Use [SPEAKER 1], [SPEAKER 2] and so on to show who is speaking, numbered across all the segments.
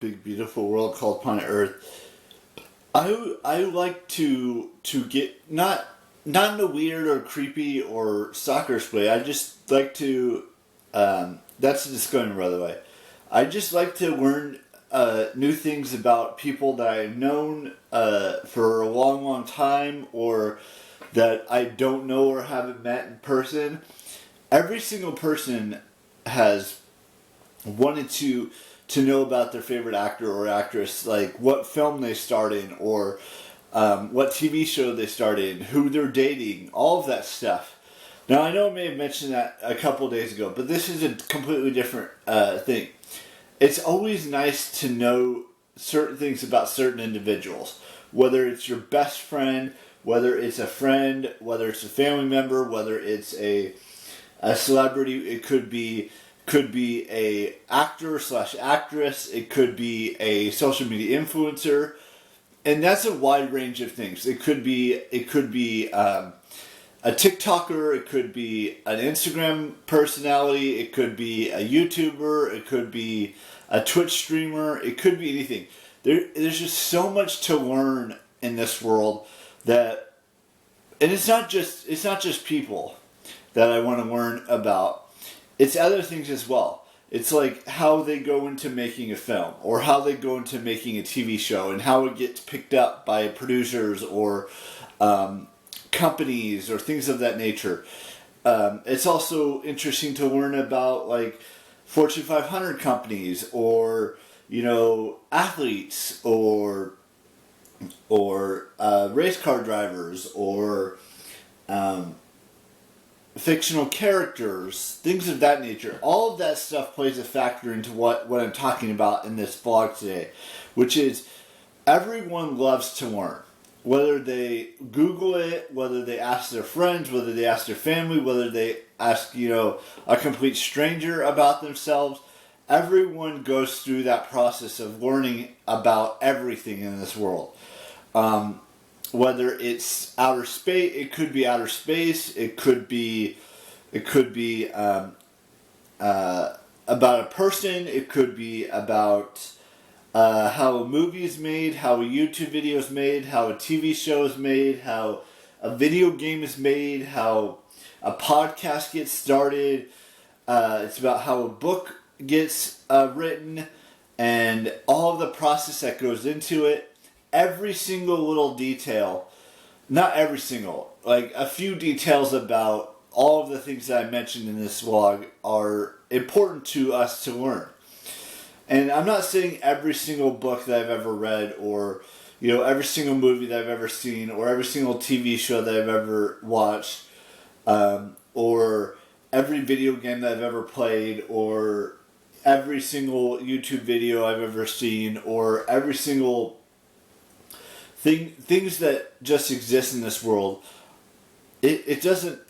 [SPEAKER 1] big beautiful world called planet Earth. I like to get not in a weird or creepy or stalkerish way. I just like to that's a disclaimer, by the way. I just like to learn new things about people that I've known for a long, long time, or that I don't know or haven't met in person. Every single person has wanted to know about their favorite actor or actress, like what film they starred in, or what TV show they starred in, who they're dating, all of that stuff. Now, I know I may have mentioned that a couple days ago, but this is a completely different thing. It's always nice to know certain things about certain individuals, whether it's your best friend, whether it's a friend, whether it's a family member, whether it's a celebrity. It could be a actor slash actress. It could be a social media influencer, and that's a wide range of things. It could be a TikToker. It could be an Instagram personality. It could be a YouTuber. It could be a Twitch streamer. It could be anything. There's just so much to learn in this world that, and it's not just people that I want to learn about. It's other things as well. It's like how they go into making a film, or how they go into making a TV show, and how it gets picked up by producers or companies or things of that nature. It's also interesting to learn about like Fortune 500 companies, or athletes, or race car drivers, or fictional characters, things of that nature. All of that stuff plays a factor into what I'm talking about in this vlog today, which is everyone loves to learn. Whether they Google it, whether they ask their friends, whether they ask their family, whether they ask, a complete stranger about themselves, everyone goes through that process of learning about everything in this world. Whether it's outer space, it could be outer space. It could be about a person. It could be about how a movie is made, how a YouTube video is made, how a TV show is made, how a video game is made, how a podcast gets started. It's about how a book gets written, and all of the process that goes into it. Every single little detail, not every single, like a few details about all of the things that I mentioned in this vlog are important to us to learn. And I'm not saying every single book that I've ever read, or every single movie that I've ever seen, or every single TV show that I've ever watched, or every video game that I've ever played, or every single YouTube video I've ever seen, or every single things that just exist in this world. It doesn't.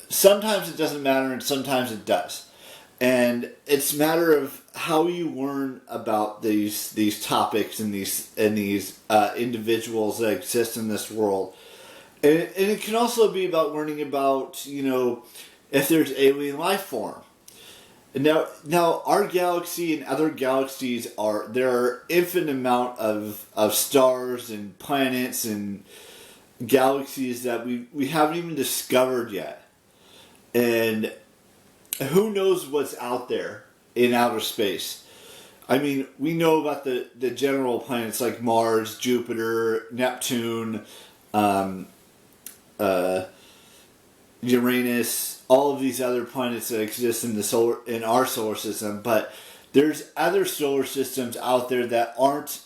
[SPEAKER 1] Sometimes it doesn't matter, and sometimes it does. And it's a matter of how you learn about these topics and these individuals that exist in this world. And it can also be about learning about if there's alien life form. Now our galaxy and other galaxies there are infinite amount of stars and planets and galaxies that we haven't even discovered yet. And who knows what's out there in outer space? I mean, we know about the general planets like Mars, Jupiter, Neptune, Uranus, all of these other planets that exist in our solar system, but there's other solar systems out there that aren't,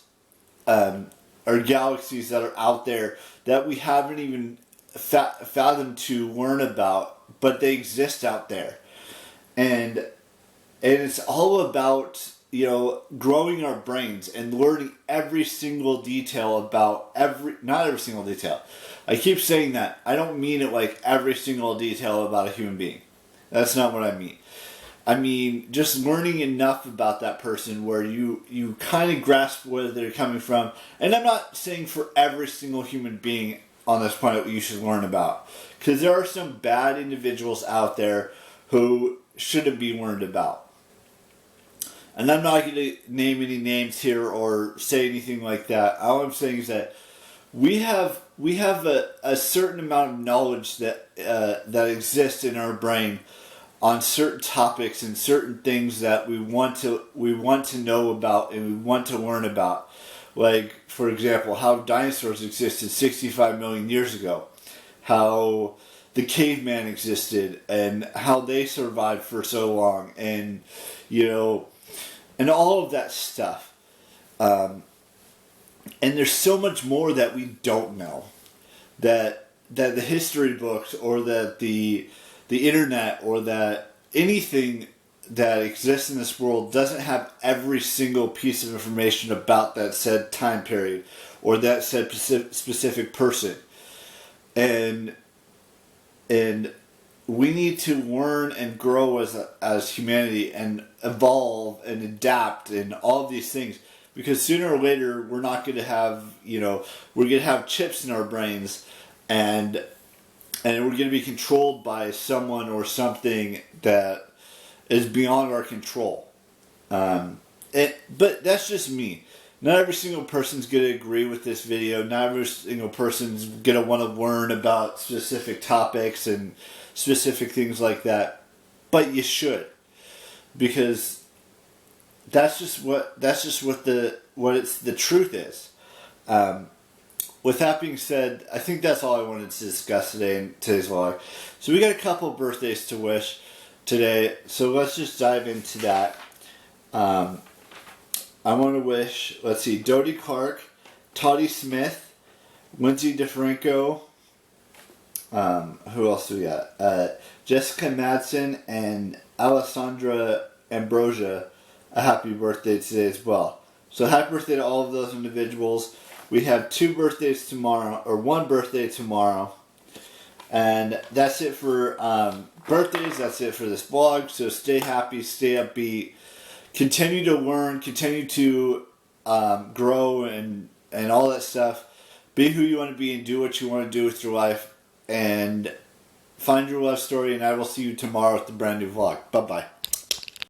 [SPEAKER 1] or galaxies that are out there that we haven't even fathomed to learn about, but they exist out there, and it's all about growing our brains and learning every single detail about not every single detail. I keep saying that. I don't mean it like every single detail about a human being. That's not what I mean. I mean just learning enough about that person where you kind of grasp where they're coming from. And I'm not saying for every single human being on this planet you should learn about. Because there are some bad individuals out there who shouldn't be learned about. And I'm not going to name any names here or say anything like that. All I'm saying is that we have a certain amount of knowledge that exists in our brain on certain topics and certain things that we want to know about and we want to learn about. Like, for example, how dinosaurs existed 65 million years ago, how the caveman existed, and how they survived for so long, and and all of that stuff. And there's so much more that we don't know, that the history books or that the internet or that anything that exists in this world doesn't have every single piece of information about that said time period or that said specific person. And we need to learn and grow as humanity and evolve and adapt and all of these things, because sooner or later we're not going to have, we're going to have chips in our brains, and we're going to be controlled by someone or something that is beyond our control. But that's just me. Not every single person's going to agree with this video. Not every single person's going to want to learn about specific topics and specific things like that. But you should, because that's just what the truth is. With that being said, I think that's all I wanted to discuss today in today's vlog. So we got a couple of birthdays to wish today, so let's just dive into that. I want to wish, Dodie Clark, Toddy Smith, Lindsay DeFranco, who else do we got? Jessica Madsen and Alessandra Ambrosia a happy birthday today as well. So happy birthday to all of those individuals. We have 2 birthdays tomorrow, or 1 birthday tomorrow. And that's it for birthdays. That's it for this vlog. So stay happy, stay upbeat. Continue to learn, continue to grow and all that stuff. Be who you want to be and do what you want to do with your life. And find your love story, and I will see you tomorrow with the brand new vlog. Bye-bye.